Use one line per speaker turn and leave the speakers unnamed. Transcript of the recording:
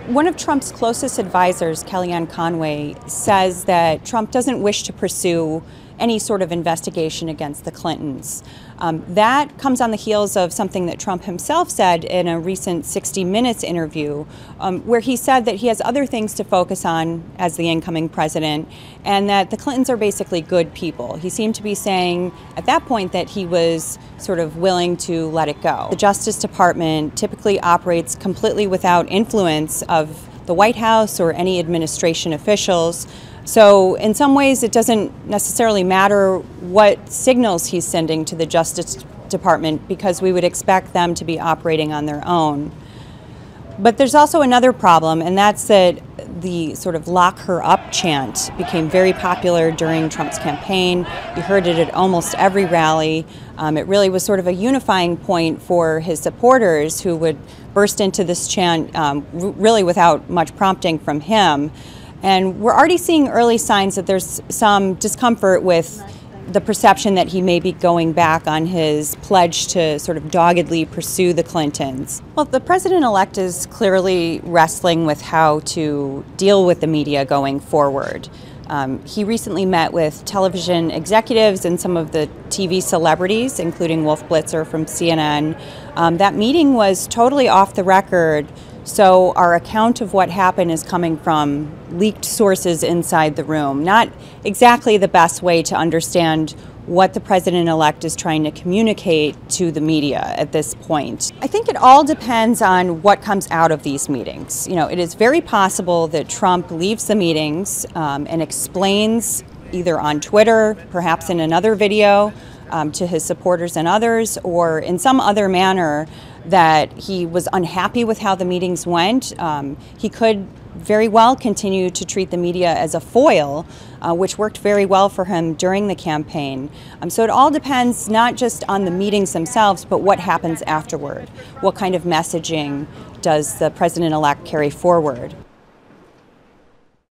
One of Trump's closest advisors, Kellyanne Conway, says that Trump doesn't wish to pursue any sort of investigation against the Clintons. That comes on the heels of something that Trump himself said in a recent 60 Minutes interview, where he said that he has other things to focus on as the incoming president, and that the Clintons are basically good people. He seemed to be saying at that point that he was sort of willing to let it go. The Justice Department typically operates completely without influence of the White House or any administration officials. So in some ways it doesn't necessarily matter what signals he's sending to the Justice Department, because we would expect them to be operating on their own. But there's also another problem, and that's that the sort of lock her up chant became very popular during Trump's campaign. You heard it at almost every rally. It really was sort of a unifying point for his supporters, who would burst into this chant really without much prompting from him. And we're already seeing early signs that there's some discomfort with the perception that he may be going back on his pledge to sort of doggedly pursue the Clintons. Well, the president-elect is clearly wrestling with how to deal with the media going forward. He recently met with television executives and some of the TV celebrities, including Wolf Blitzer from CNN. That meeting was totally off the record. So our account of what happened is coming from leaked sources inside the room. Not exactly the best way to understand what the president-elect is trying to communicate to the media at this point. I think it all depends on what comes out of these meetings. You know, it is very possible that Trump leaves the meetings and explains either on Twitter, perhaps in another video, to his supporters and others, or in some other manner that he was unhappy with how the meetings went. He could very well continue to treat the media as a foil, which worked very well for him during the campaign. So it all depends not just on the meetings themselves, but what happens afterward. What kind of messaging does the president-elect carry forward?